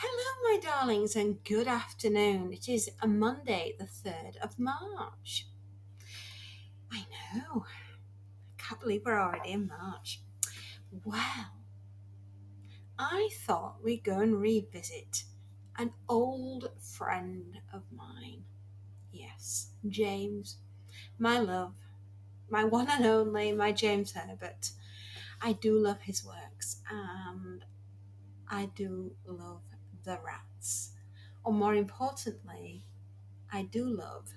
Hello, my darlings, and good afternoon. It is a Monday, the 3rd of March. I know, I can't believe we're already in March. Well, I thought we'd go and revisit an old friend of mine. Yes, James, my love, my one and only, my James Herbert. I do love his works, and I do love the rats. Or more importantly, I do love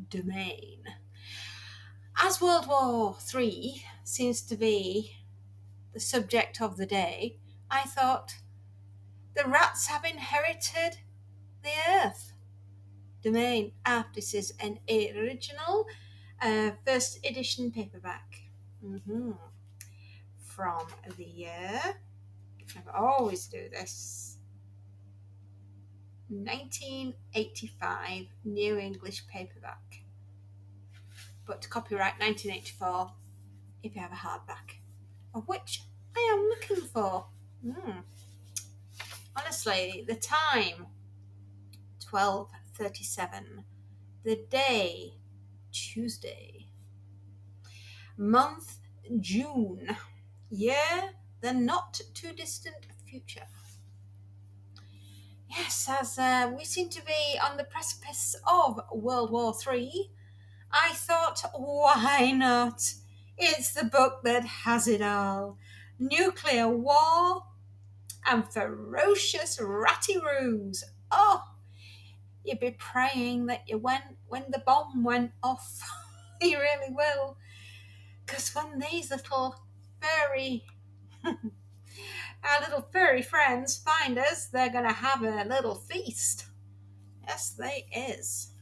domain. As World War III seems to be the subject of the day, I thought the rats have inherited the earth. Domain. This is an original first edition paperback. From the year, I always do this, 1985 New English paperback. But copyright 1984 if you have a hardback, of which I am looking for. Honestly, the time 12:37, the day Tuesday, month June, year the not too distant future. Yes, as we seem to be on the precipice of World War III, I thought, why not? It's the book that has it all. Nuclear war and ferocious ratty roos. Oh, you'd be praying that you went when the bomb went off. You really will. Because when these our little furry friends find us, they're going to have a little feast. Yes, they is.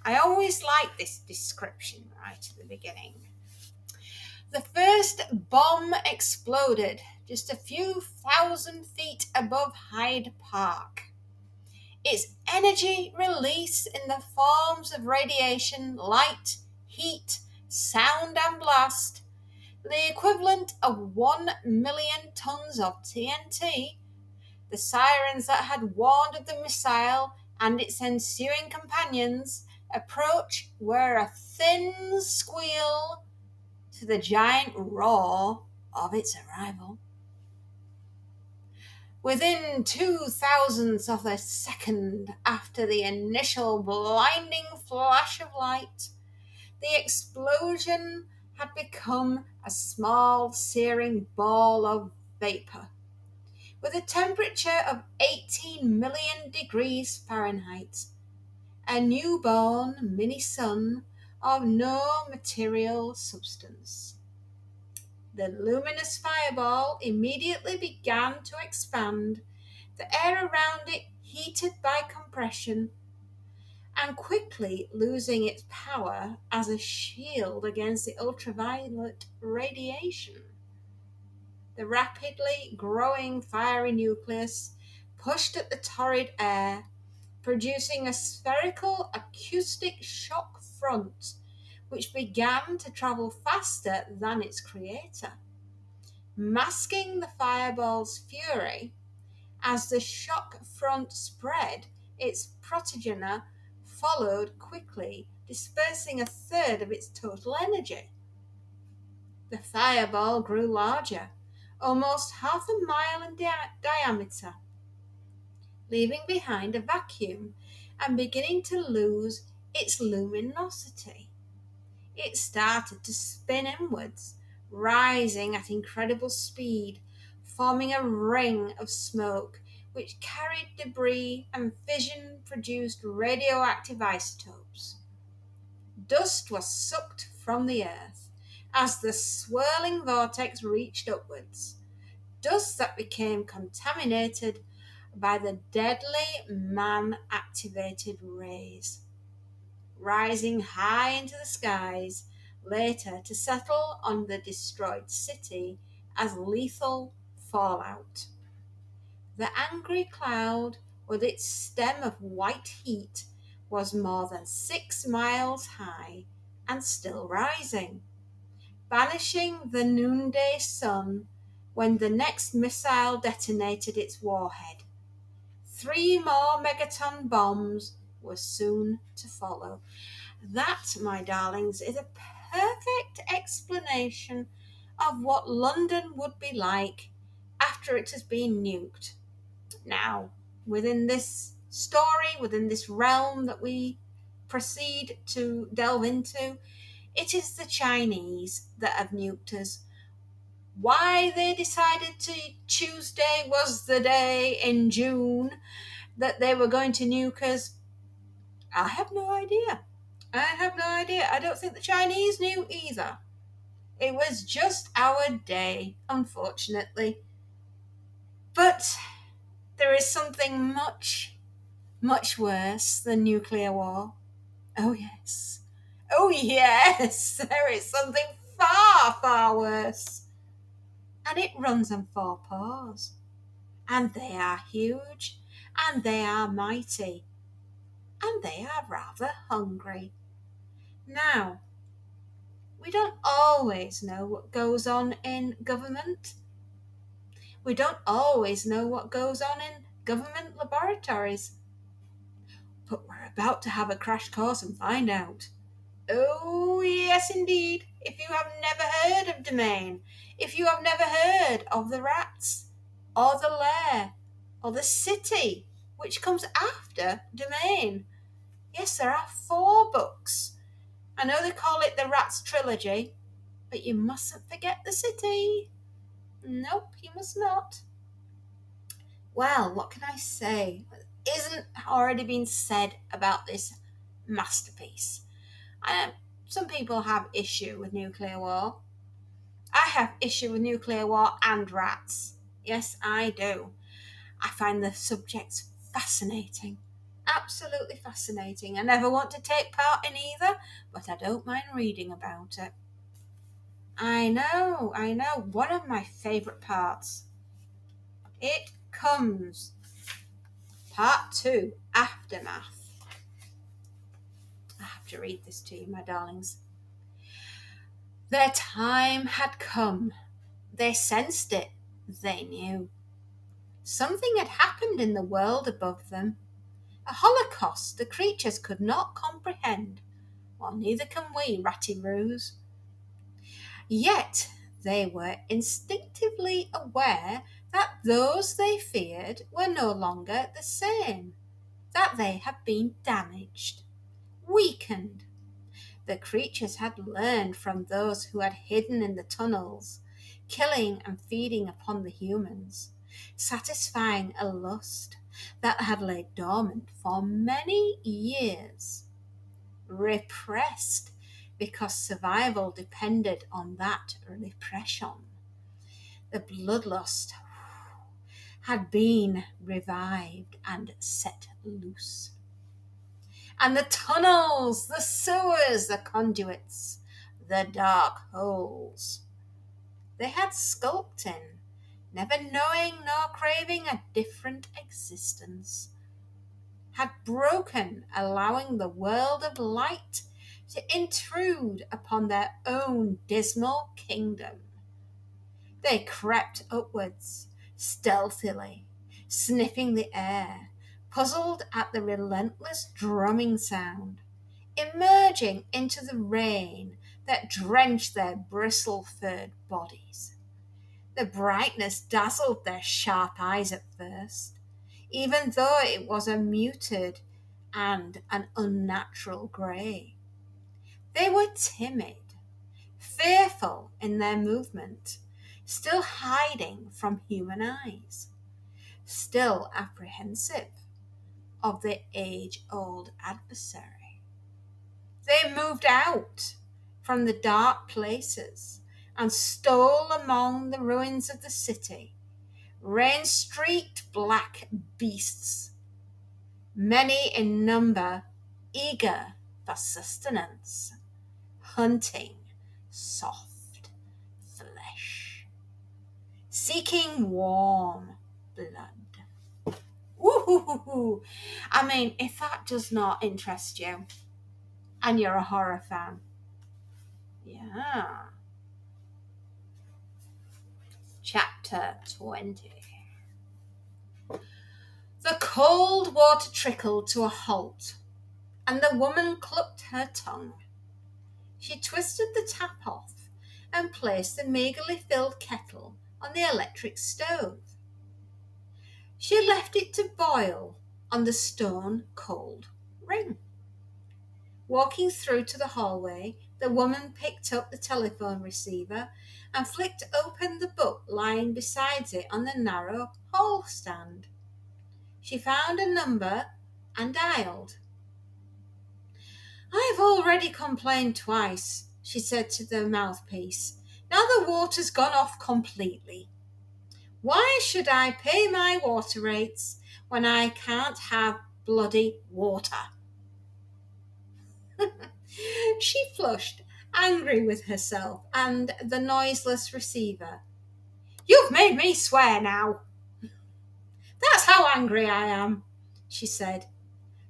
I always like this description right at the beginning. The first bomb exploded just a few thousand feet above Hyde Park. Its energy release in the forms of radiation, light, heat, sound, and blast, the equivalent of 1 million tons of TNT, the sirens that had warned of the missile and its ensuing companions' approach were a thin squeal to the giant roar of its arrival. Within 2,000ths of a second after the initial blinding flash of light, the explosion had become a small searing ball of vapor. With a temperature of 18 million degrees Fahrenheit, a newborn mini-sun of no material substance. The luminous fireball immediately began to expand, the air around it heated by compression, and quickly losing its power as a shield against the ultraviolet radiation. The rapidly growing fiery nucleus pushed at the torrid air, producing a spherical acoustic shock front which began to travel faster than its creator, masking the fireball's fury. As the shock front spread, its progenitor followed quickly, dispersing a third of its total energy. The fireball grew larger, almost half a mile in diameter, leaving behind a vacuum and beginning to lose its luminosity. It started to spin inwards, rising at incredible speed, forming a ring of smoke which carried debris and fission-produced radioactive isotopes. Dust was sucked from the earth as the swirling vortex reached upwards, dust that became contaminated by the deadly man-activated rays, rising high into the skies, later to settle on the destroyed city as lethal fallout. The angry cloud, with its stem of white heat, was more than 6 miles high and still rising, banishing the noonday sun when the next missile detonated its warhead. 3 more megaton bombs were soon to follow. That, my darlings, is a perfect explanation of what London would be like after it has been nuked. Now, within this story, within this realm that we proceed to delve into, it is the Chinese that have nuked us. Why they decided Tuesday was the day in June that they were going to nuke us, I have no idea. I have no idea. I don't think the Chinese knew either. It was just our day, unfortunately. But there is something much, much worse than nuclear war. Oh, yes. Oh, yes. There is something far, far worse. And it runs on 4 paws. And they are huge. And they are mighty. And they are rather hungry. Now, we don't always know what goes on in government. We don't always know what goes on in government laboratories. But we're about to have a crash course and find out. Oh, yes, indeed. If you have never heard of Domain, if you have never heard of the rats, or the lair, or the city, which comes after Domain. Yes, there are 4 books. I know they call it the Rats Trilogy, but you mustn't forget the city. Nope, you must not. Well, what can I say? Isn't already been said about this masterpiece? Some people have issue with nuclear war. I have issue with nuclear war and rats. Yes, I do. I find the subjects fascinating. Absolutely fascinating. I never want to take part in either, but I don't mind reading about it. I know. One of my favourite parts. It comes. Part 2, Aftermath. I have to read this to you, my darlings. Their time had come. They sensed it. They knew. Something had happened in the world above them. A holocaust the creatures could not comprehend, while neither can we, Ratty-roos. Yet they were instinctively aware that those they feared were no longer the same, that they had been damaged, weakened. The creatures had learned from those who had hidden in the tunnels, killing and feeding upon the humans, satisfying a lust that had laid dormant for many years, repressed because survival depended on that repression. The bloodlust had been revived and set loose. And the tunnels, the sewers, the conduits, the dark holes, they had skulked in, never knowing nor craving a different existence, had broken, allowing the world of light to intrude upon their own dismal kingdom. They crept upwards, stealthily, sniffing the air, puzzled at the relentless drumming sound, emerging into the rain that drenched their bristle-furred bodies. The brightness dazzled their sharp eyes at first, even though it was a muted and an unnatural grey. They were timid, fearful in their movement, still hiding from human eyes, still apprehensive of the age-old adversary. They moved out from the dark places and stole among the ruins of the city, rain-streaked black beasts, many in number, eager for sustenance, hunting soft flesh, seeking warm blood. Woo-hoo-hoo-hoo. I mean, if that does not interest you, and you're a horror fan, yeah, Chapter 20. The cold water trickled to a halt, and the woman clucked her tongue. She twisted the tap off and placed the meagerly filled kettle on the electric stove. She left it to boil on the stone cold ring. Walking through to the hallway, the woman picked up the telephone receiver and flicked open the book lying beside it on the narrow hall stand. She found a number and dialed. "I've already complained twice," she said to the mouthpiece. "Now the water's gone off completely. Why should I pay my water rates when I can't have bloody water?" She flushed, angry with herself and the noiseless receiver. "You've made me swear now." "That's how angry I am," she said.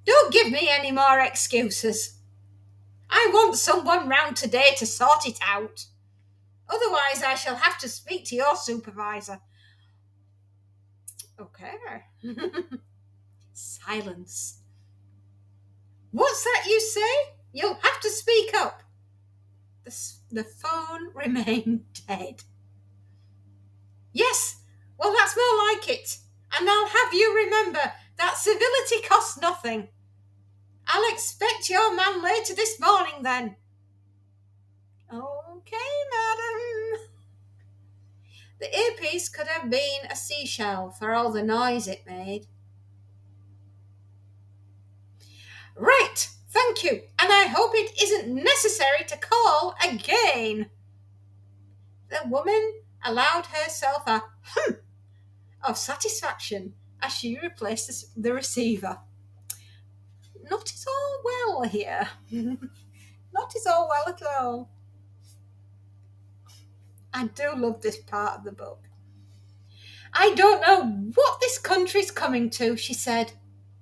"Don't give me any more excuses. I want someone round today to sort it out. Otherwise, I shall have to speak to your supervisor." "Okay." Silence. "What's that you say? You'll have to speak up." The phone remained dead. "Yes, well, that's more like it. And I'll have you remember that civility costs nothing. I'll expect your man later this morning then." "Okay, madam." The earpiece could have been a seashell for all the noise it made. "Right, thank you, and I hope it isn't necessary to call again." The woman allowed herself a hum of satisfaction as she replaced the receiver. Not at all well here. Not at all well at all. I do love this part of the book. "I don't know what this country's coming to," she said,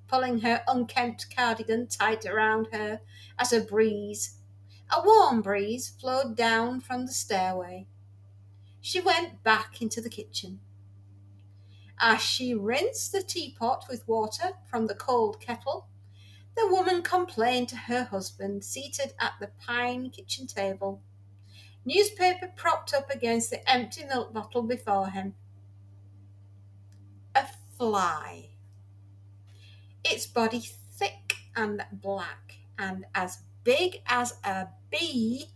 pulling her unkempt cardigan tight around her as a warm breeze, flowed down from the stairway. She went back into the kitchen. As she rinsed the teapot with water from the cold kettle, the woman complained to her husband, seated at the pine kitchen table, newspaper propped up against the empty milk bottle before him. A fly, its body thick and black and as big as a bee,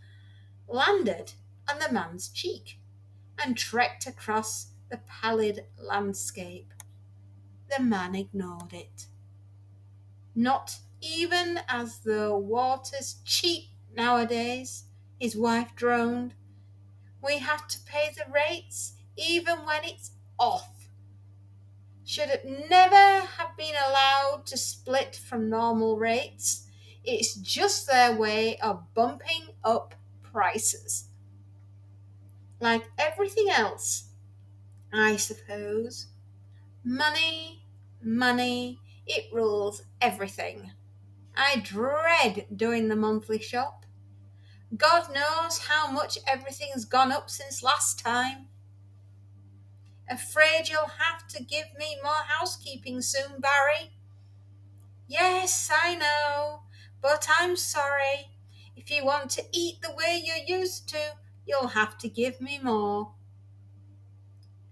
landed on the man's cheek and trekked across the pallid landscape. The man ignored it. "Not even as the water's cheap nowadays," his wife droned. "We have to pay the rates even when it's off. Should it never have been allowed to split from normal rates. It's just their way of bumping up prices. Like everything else, I suppose. Money, money, it rules everything. I dread doing the monthly shop. God knows how much everything's gone up since last time. Afraid you'll have to give me more housekeeping soon, Barry." "Yes, I know, but I'm sorry. If you want to eat the way you used to, you'll have to give me more."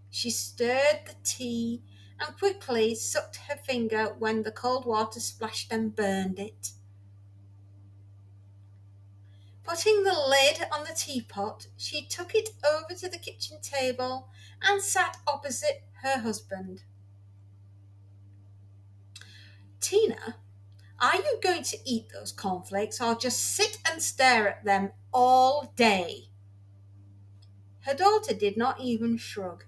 She stirred the tea and quickly sucked her finger when the cold water splashed and burned it. Putting the lid on the teapot, she took it over to the kitchen table and sat opposite her husband. "Tina, are you going to eat those cornflakes or just sit and stare at them all day?" Her daughter did not even shrug.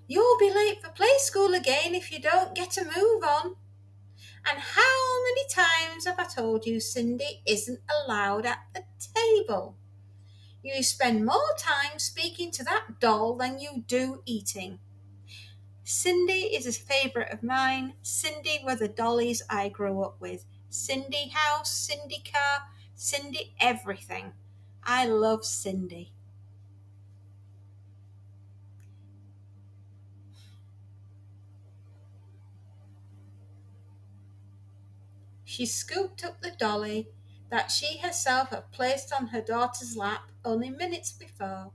"You'll be late for play school again if you don't get a move on. And how many times have I told you Cindy isn't allowed at the table? You spend more time speaking to that doll than you do eating." Cindy is a favourite of mine. Cindy were the dollies I grew up with. Cindy house, Cindy car, Cindy everything. I love Cindy. She scooped up the dolly that she herself had placed on her daughter's lap only minutes before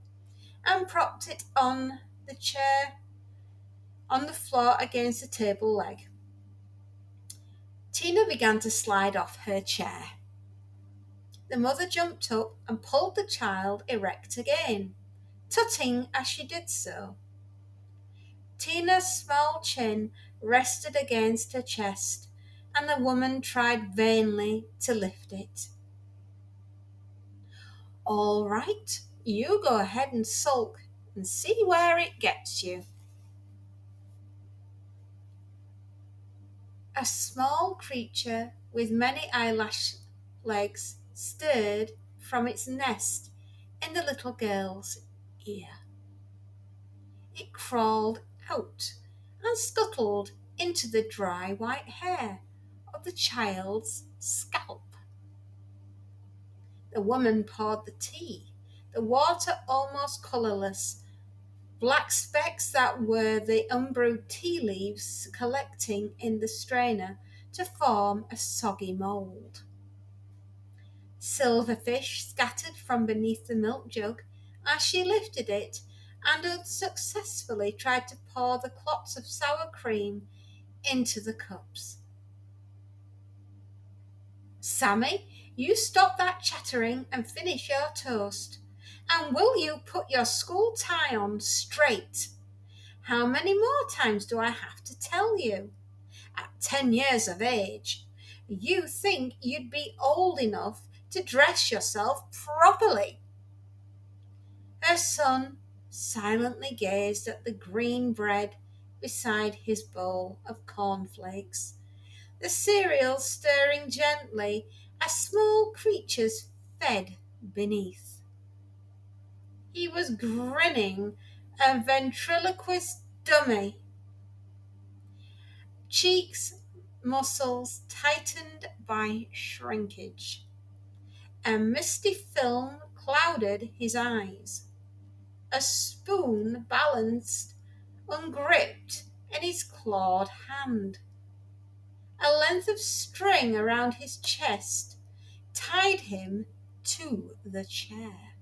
and propped it on the chair on the floor against the table leg. Tina began to slide off her chair. The mother jumped up and pulled the child erect again, tutting as she did so. Tina's small chin rested against her chest, and the woman tried vainly to lift it. All right, you go ahead and sulk and see where it gets you. A small creature with many eyelash legs stirred from its nest in the little girl's ear. It crawled out and scuttled into the dry white hair of the child's scalp. The woman poured the tea, the water almost colourless, black specks that were the unbrewed tea leaves collecting in the strainer to form a soggy mould. Silverfish scattered from beneath the milk jug as she lifted it and unsuccessfully tried to pour the clots of sour cream into the cups. Sammy, you stop that chattering and finish your toast. And will you put your school tie on straight? How many more times do I have to tell you? At 10 years of age, you think you'd be old enough to dress yourself properly. Her son silently gazed at the green bread beside his bowl of cornflakes, the cereal stirring gently as small creatures fed beneath. He was grinning, a ventriloquist dummy, cheeks, muscles tightened by shrinkage. A misty film clouded his eyes. A spoon balanced ungripped in his clawed hand. A length of string around his chest tied him to the chair.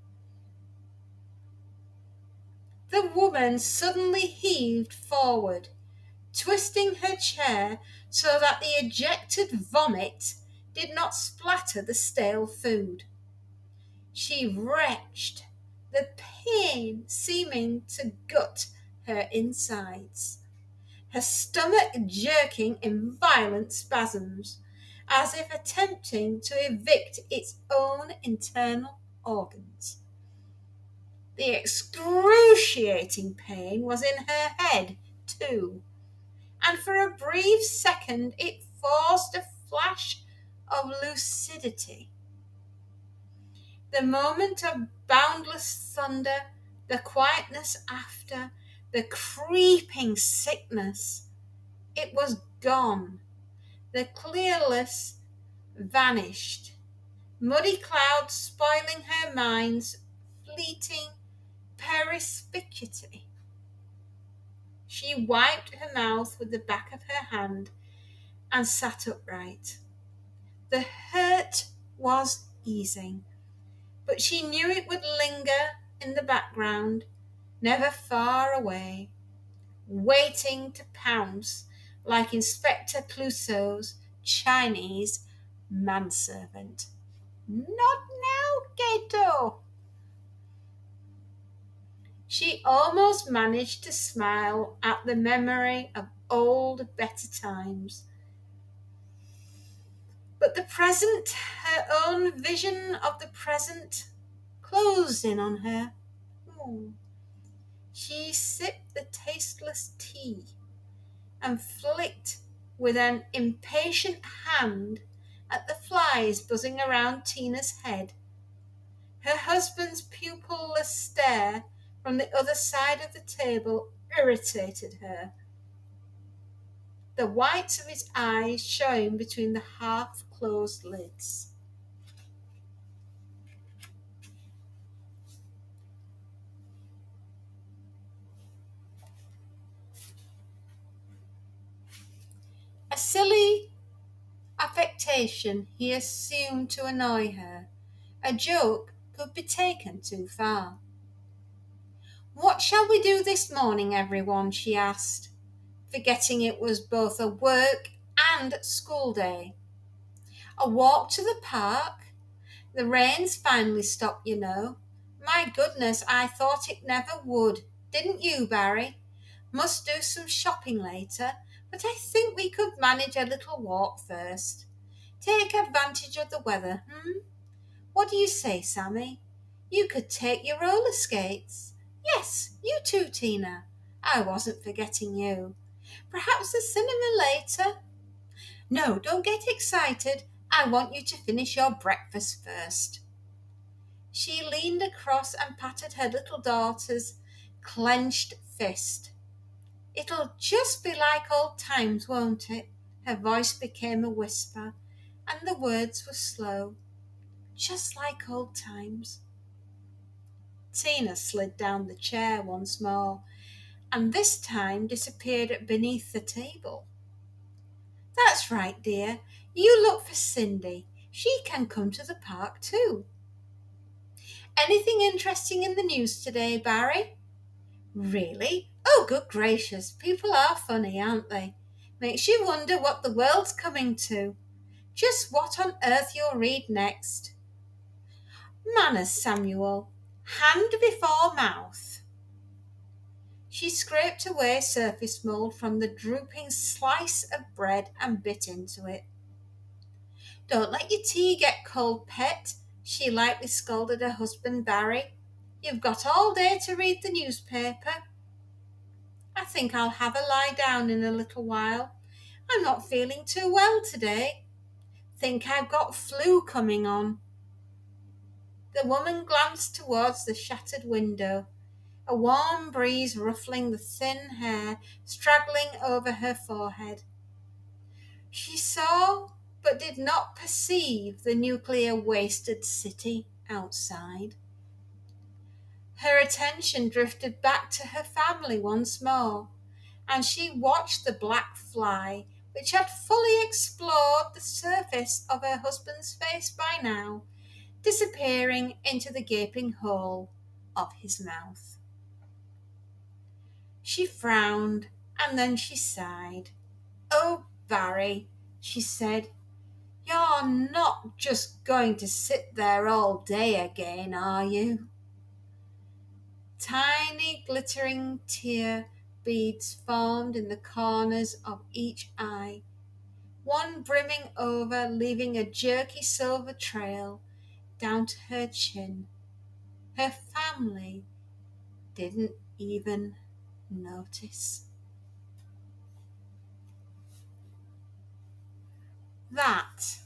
The woman suddenly heaved forward, twisting her chair so that the ejected vomit did not splatter the stale food. She retched, the pain seeming to gut her insides, her stomach jerking in violent spasms, as if attempting to evict its own internal organs. The excruciating pain was in her head, too, and for a brief second it forced a flash of lucidity. The moment of boundless thunder, the quietness after, the creeping sickness, it was gone. The clearness vanished. Muddy clouds spoiling her mind's fleeting perspicacity. She wiped her mouth with the back of her hand and sat upright. The hurt was easing, but she knew it would linger in the background, never far away, waiting to pounce like Inspector Clouseau's Chinese manservant. Not now, Gato! She almost managed to smile at the memory of old, better times. But the present, her own vision of the present, closed in on her. She sipped the tasteless tea and flicked with an impatient hand at the flies buzzing around Tina's head. Her husband's pupilless stare from the other side of the table irritated her, the whites of his eyes showing between the half-closed lids. A silly situation he assumed to annoy her. A joke could be taken too far. "What shall we do this morning, everyone?" she asked, forgetting it was both a work and school day. "A walk to the park? The rain's finally stopped, you know. My goodness, I thought it never would. Didn't you, Barry? Must do some shopping later, but I think we could manage a little walk first. Take advantage of the weather, hmm? What do you say, Sammy? You could take your roller skates. Yes, you too, Tina. I wasn't forgetting you. Perhaps the cinema later? No, don't get excited. I want you to finish your breakfast first." She leaned across and patted her little daughter's clenched fist. "It'll just be like old times, won't it?" Her voice became a whisper, and the words were slow. "Just like old times." Tina slid down the chair once more, and this time disappeared beneath the table. "That's right, dear. You look for Cindy. She can come to the park too. Anything interesting in the news today, Barry?" "Really? Oh, good gracious, people are funny, aren't they? Makes you wonder what the world's coming to. Just what on earth you'll read next." "Manners, Samuel. Hand before mouth." She scraped away surface mould from the drooping slice of bread and bit into it. "Don't let your tea get cold, pet," she lightly scolded her husband Barry. "You've got all day to read the newspaper." "I think I'll have a lie down in a little while. I'm not feeling too well today. Think I've got flu coming on." The woman glanced towards the shattered window, a warm breeze ruffling the thin hair straggling over her forehead. She saw but did not perceive the nuclear wasted city outside. Her attention drifted back to her family once more, and she watched the black fly, which had fully explored the surface of her husband's face by now, disappearing into the gaping hole of his mouth. She frowned, and then she sighed. "Oh, Barry," she said, "you're not just going to sit there all day again, are you?" Tiny glittering tear beads formed in the corners of each eye, one brimming over, leaving a jerky silver trail down to her chin. Her family didn't even notice. That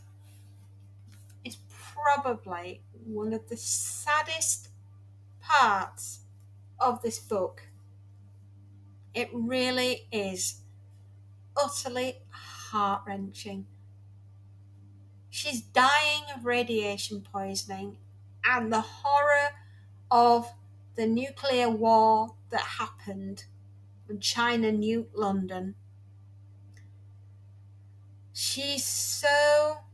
is probably one of the saddest parts of this book. It really is utterly heart-wrenching. She's dying of radiation poisoning and the horror of the nuclear war that happened when China nuked London. She's so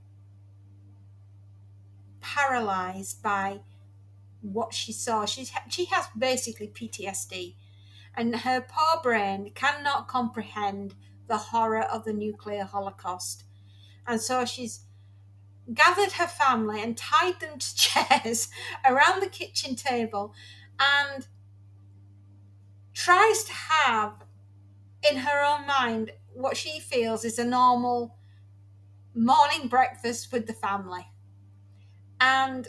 paralyzed by what she saw. She has basically PTSD, and her poor brain cannot comprehend the horror of the nuclear holocaust. And so she's gathered her family and tied them to chairs around the kitchen table and tries to have in her own mind what she feels is a normal morning breakfast with the family. And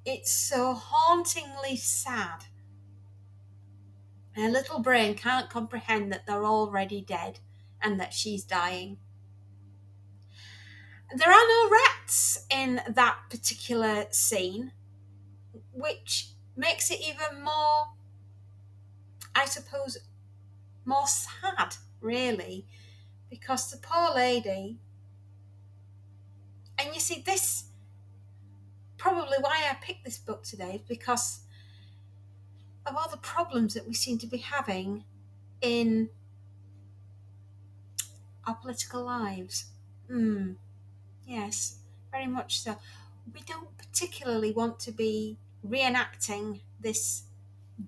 it's so hauntingly sad. Her little brain can't comprehend that they're already dead and that she's dying. There are no rats in that particular scene, which makes it even more, I suppose, more sad, really, because the poor lady, and you see, this probably why I picked this book today, is because of all the problems that we seem to be having in our political lives. Yes, very much so. We don't particularly want to be reenacting this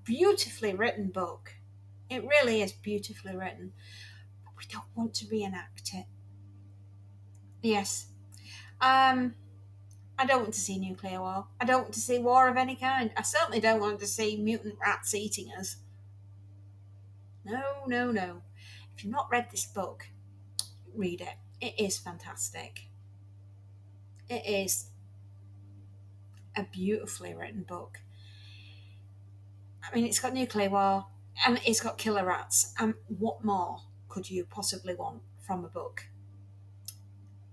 beautifully written book. It really is beautifully written. But we don't want to reenact it. Yes. Um, I don't want to see nuclear war. I don't want to see war of any kind. I certainly don't want to see mutant rats eating us. No, no, no. If you've not read this book, read it. It is fantastic. It is a beautifully written book. I mean, it's got nuclear war and it's got killer rats. And what more could you possibly want from a book?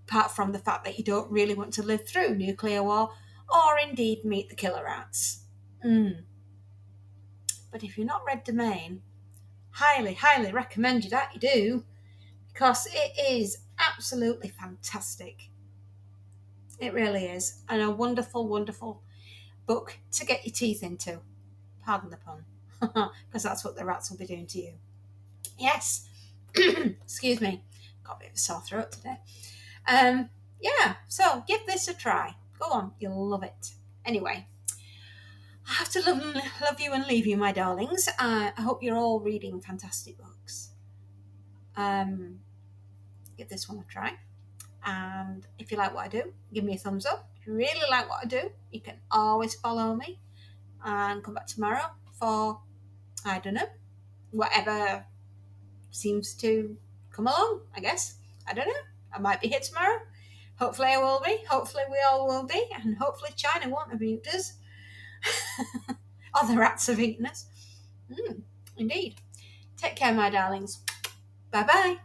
Apart from the fact that you don't really want to live through nuclear war or indeed meet the killer rats. But if you've not read Domain, highly, highly recommend you that you do, because it is absolutely fantastic. It really is. And a wonderful, wonderful book to get your teeth into. Pardon the pun, because that's what the rats will be doing to you. Yes. Excuse me. Got a bit of a sore throat today. Yeah, so give this a try. Go on, you'll love it. Anyway, I have to love you and leave you, my darlings. I hope you're all reading fantastic books. Give this one a try. And if you like what I do, give me a thumbs up. If you really like what I do, you can always follow me and come back tomorrow for, I don't know, whatever seems to come along, I guess. I don't know. I might be here tomorrow. Hopefully I will be. Hopefully we all will be. And hopefully China won't have eaten us. Or the rats have eaten us. Indeed. Take care, my darlings. Bye bye.